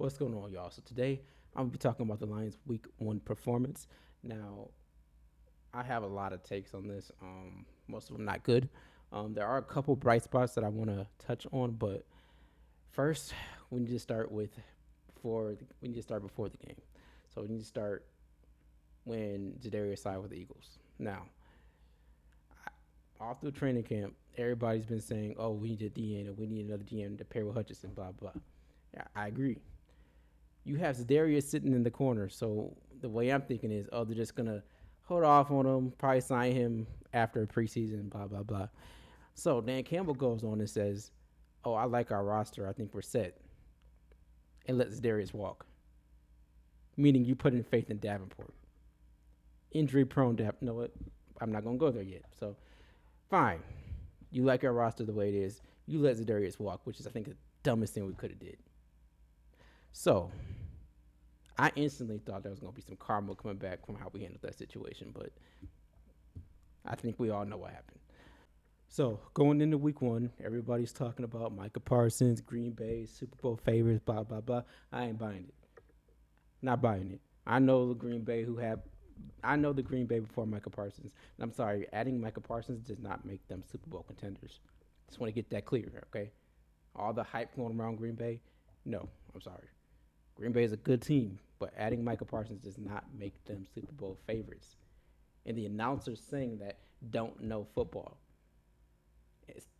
What's going on, y'all? So today I'm gonna be talking about the Lions' Week 1 performance. Now, I have a lot of takes on this. Most of them not good. There are a couple bright spots that I want to touch on, but first we need to start we need to start before the game. So we need to start when Jadarius signed with the Eagles. Now, all through training camp, everybody's been saying, "Oh, we need a DN and we need another DN to pair with Hutchinson." Blah blah. Yeah, I agree. You have Zadarius sitting in the corner. So the way I'm thinking is, oh, they're just gonna hold off on him, probably sign him after preseason, blah blah blah. So Dan Campbell goes on and says, "Oh, I like our roster. I think we're set," and lets Zadarius walk. Meaning you put in faith in Davenport. Injury prone Davenport. No, what? I'm not gonna go there yet. So fine. You like our roster the way it is. You let Zadarius walk, which is I think the dumbest thing we could have did. So I instantly thought there was going to be some karma coming back from how we handled that situation, but I think we all know what happened. So going into week 1, everybody's talking about Micah Parsons, Green Bay, Super Bowl favorites, blah, blah, blah. I ain't buying it. Not buying it. I know the Green Bay before Micah Parsons. And I'm sorry, adding Micah Parsons does not make them Super Bowl contenders. Just want to get that clear, okay? All the hype going around Green Bay, no, I'm sorry. Green Bay is a good team, but adding Micah Parsons does not make them Super Bowl favorites. And the announcers saying that don't know football.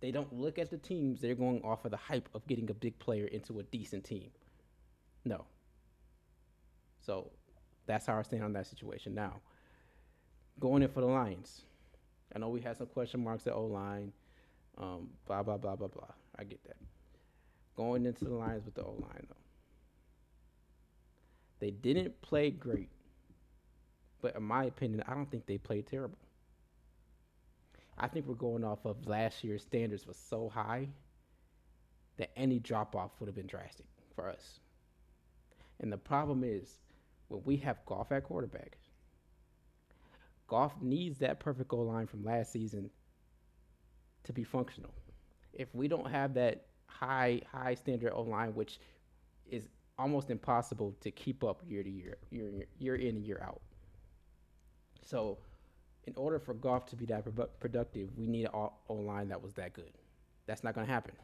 They don't look at the teams. They're going off of the hype of getting a big player into a decent team. No. So that's how I stand on that situation. Now, going in for the Lions. I know we had some question marks at O-line. Blah, blah, blah, blah, blah. I get that. Going into the Lions with the O-line, though. They didn't play great, but in my opinion, I don't think they played terrible. I think we're going off of last year's standards was so high that any drop off would have been drastic for us. And the problem is when we have Goff at quarterback, Goff needs that perfect goal line from last season to be functional. If we don't have that high standard O line, which is almost impossible to keep up year to year in and year out. So, in order for Goff to be that productive, we need an O line that was that good. That's not going to happen.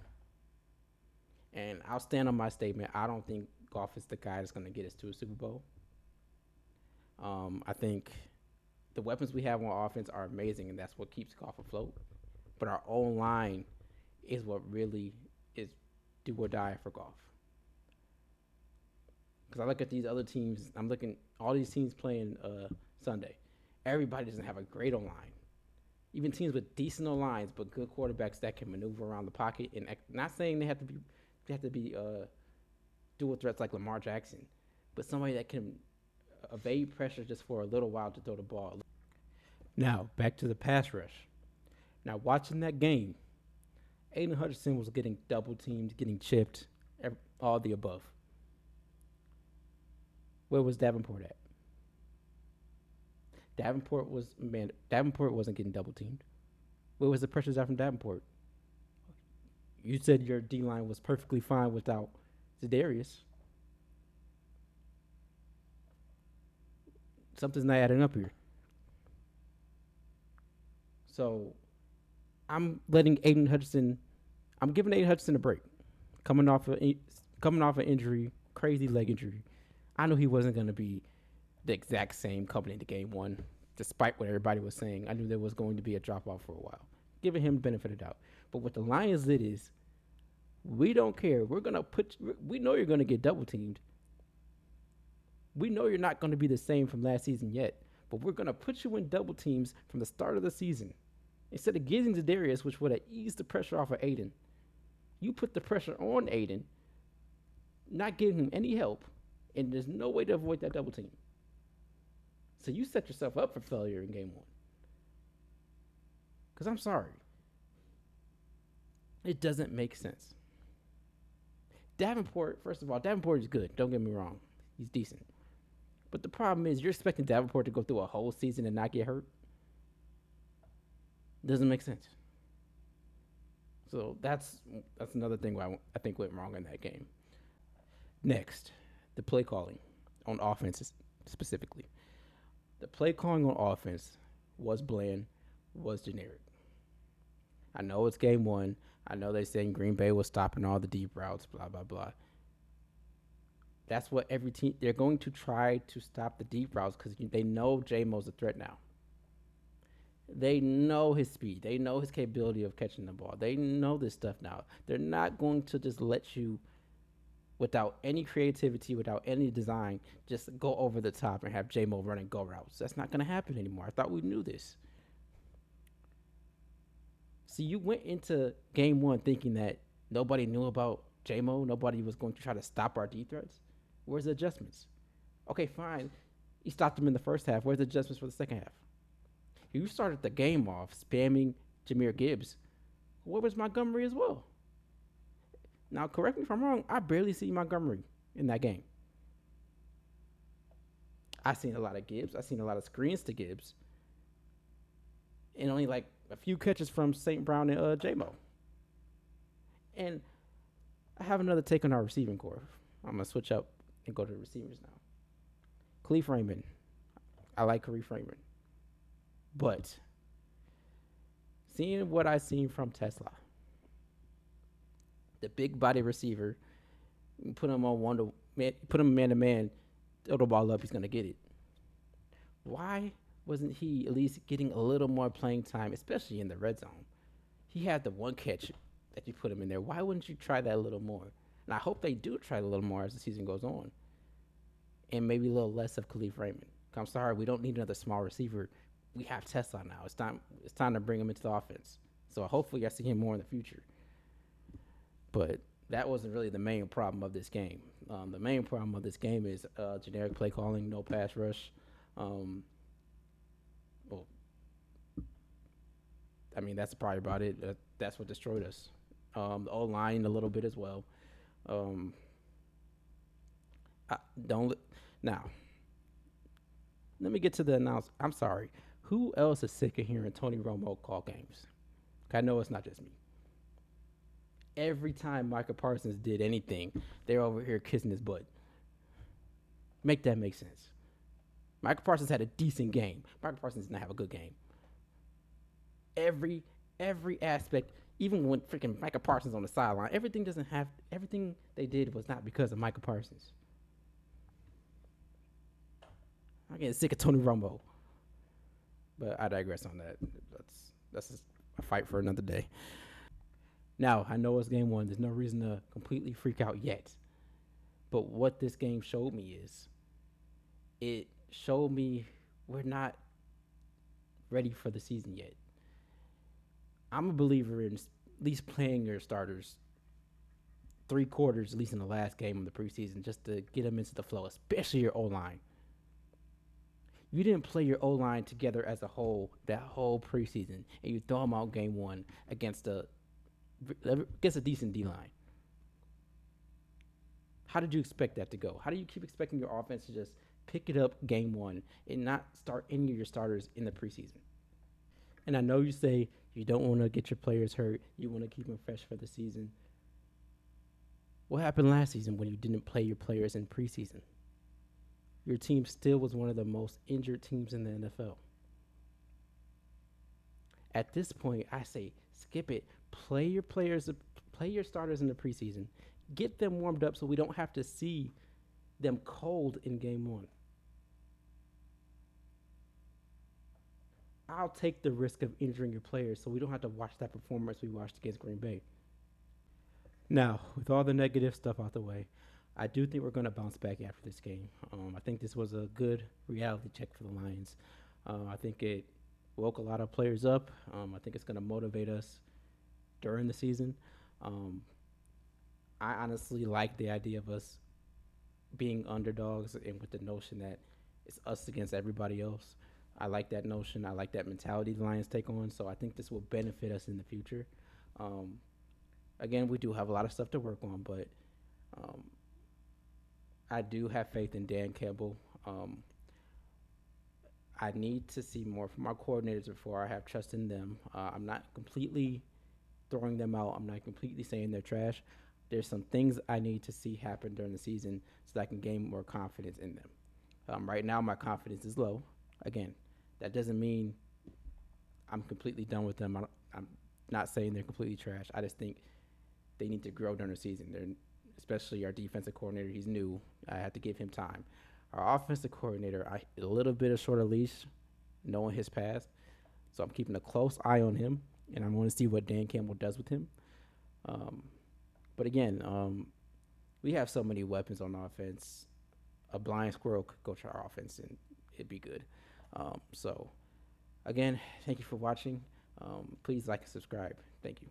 And I'll stand on my statement. I don't think Goff is the guy that's going to get us to a Super Bowl. I think the weapons we have on offense are amazing, and that's what keeps Goff afloat. But our O line is what really is do or die for Goff. Because I look at these other teams, I'm looking all these teams playing Sunday. Everybody doesn't have a great O line. Even teams with decent O lines, but good quarterbacks that can maneuver around the pocket. And not saying they have to be dual threats like Lamar Jackson, but somebody that can evade pressure just for a little while to throw the ball. Now back to the pass rush. Now watching that game, Aiden Hutchinson was getting double teamed, getting chipped, all the above. Where was Davenport at? Davenport wasn't getting double teamed. Where was the pressures out from Davenport? You said your D line was perfectly fine without Zadarius. Something's not adding up here. So I'm letting Aiden Hutchinson. I'm giving Aiden Hutchinson a break. Coming off an injury, crazy leg injury. I knew he wasn't going to be the exact same coming into game 1, despite what everybody was saying. I knew there was going to be a drop off for a while, giving him the benefit of the doubt. But what the Lions did is, we don't care. We know you're going to get double teamed. We know you're not going to be the same from last season yet, but we're going to put you in double teams from the start of the season. Instead of getting Zadarius, which would have eased the pressure off of Aiden, you put the pressure on Aiden, not giving him any help, and there's no way to avoid that double team. So you set yourself up for failure in game 1. Because I'm sorry. It doesn't make sense. Davenport, first of all, Davenport is good. Don't get me wrong. He's decent. But the problem is you're expecting Davenport to go through a whole season and not get hurt. Doesn't make sense. So that's another thing where I think went wrong in that game. Next, The play calling on offense specifically. The play calling on offense was bland, was generic. I know it's game one. I know they saying Green Bay was stopping all the deep routes, blah blah blah. That's what every team they're going to try to stop the deep routes because they know J-Mo's a threat now. They know his speed. They know his capability of catching the ball. They know this stuff now. They're not going to just let you, without any creativity, without any design, just go over the top and have J-Mo running go routes. That's not going to happen anymore. I thought we knew this. See, you went into game one thinking that nobody knew about J-Mo. Nobody was going to try to stop our deep threats. Where's the adjustments? Okay, fine. You stopped them in the first half. Where's the adjustments for the second half? You started the game off spamming Jahmyr Gibbs. Where was Montgomery as well? Now, correct me if I'm wrong. I barely see Montgomery in that game. I seen a lot of Gibbs. I seen a lot of screens to Gibbs, and only like a few catches from St. Brown and J-Mo. And I have another take on our receiving core. I'm gonna switch up and go to the receivers now. Khalif Raymond. I like Khalif Raymond. But seeing what I seen from Tesla, the big body receiver, put him on one to man, put him man to man, throw the ball up, he's gonna get it. Why wasn't he at least getting a little more playing time, especially in the red zone? He had the one catch that you put him in there. Why wouldn't you try that a little more? And I hope they do try a little more as the season goes on, and maybe a little less of Khalif Raymond. I'm sorry, we don't need another small receiver. We have Tesla now. It's time. It's time to bring him into the offense. So hopefully, I see him more in the future. But that wasn't really the main problem of this game. The main problem of this game is generic play calling, no pass rush. Well, I mean that's probably about it. That's what destroyed us. The O line a little bit as well. Um, I don't now. Let me get to the announce. I'm sorry. Who else is sick of hearing Tony Romo call games? I know it's not just me. Every time Micah Parsons did anything, they're over here kissing his butt. Make that make sense. Micah Parsons had a decent game. Micah Parsons did not have a good game. Every aspect, even when freaking Micah Parsons on the sideline, everything they did was not because of Micah Parsons. I'm getting sick of Tony Romo. But I digress on that. That's just a fight for another day. Now, I know it's game one. There's no reason to completely freak out yet. But what this game showed me is it showed me we're not ready for the season yet. I'm a believer in at least playing your starters 3/4, at least in the last game of the preseason, just to get them into the flow, especially your O-line. You didn't play your O-line together as a whole that whole preseason, and you throw them out game one against a decent D-line. How did you expect that to go? How do you keep expecting your offense to just pick it up game one and not start any of your starters in the preseason? And I know you say you don't want to get your players hurt. You want to keep them fresh for the season. What happened last season when you didn't play your players in preseason? Your team still was one of the most injured teams in the NFL. At this point, I say skip it. Play your starters in the preseason. Get them warmed up so we don't have to see them cold in game one. I'll take the risk of injuring your players so we don't have to watch that performance we watched against Green Bay. Now, with all the negative stuff out the way, I do think we're going to bounce back after this game. I think this was a good reality check for the Lions. I think it woke a lot of players up. I think it's going to motivate us during the season. I honestly like the idea of us being underdogs and with the notion that it's us against everybody else. I like that notion. I like that mentality the Lions take on. So I think this will benefit us in the future. Again, we do have a lot of stuff to work on, but I do have faith in Dan Campbell. I need to see more from our coordinators before I have trust in them. I'm not completely throwing them out. I'm not completely saying they're trash. There's some things I need to see happen during the season so that I can gain more confidence in them. Right now, my confidence is low. Again, that doesn't mean I'm completely done with them. I'm not saying they're completely trash. I just think they need to grow during the season. They're, especially our defensive coordinator. He's new. I have to give him time. Our offensive coordinator, a little bit of shorter leash, knowing his past. So I'm keeping a close eye on him, and I'm going to see what Dan Campbell does with him. Um, but again, we have so many weapons on offense. A blind squirrel could go to our offense, and it'd be good. So again, thank you for watching. Please like and subscribe. Thank you.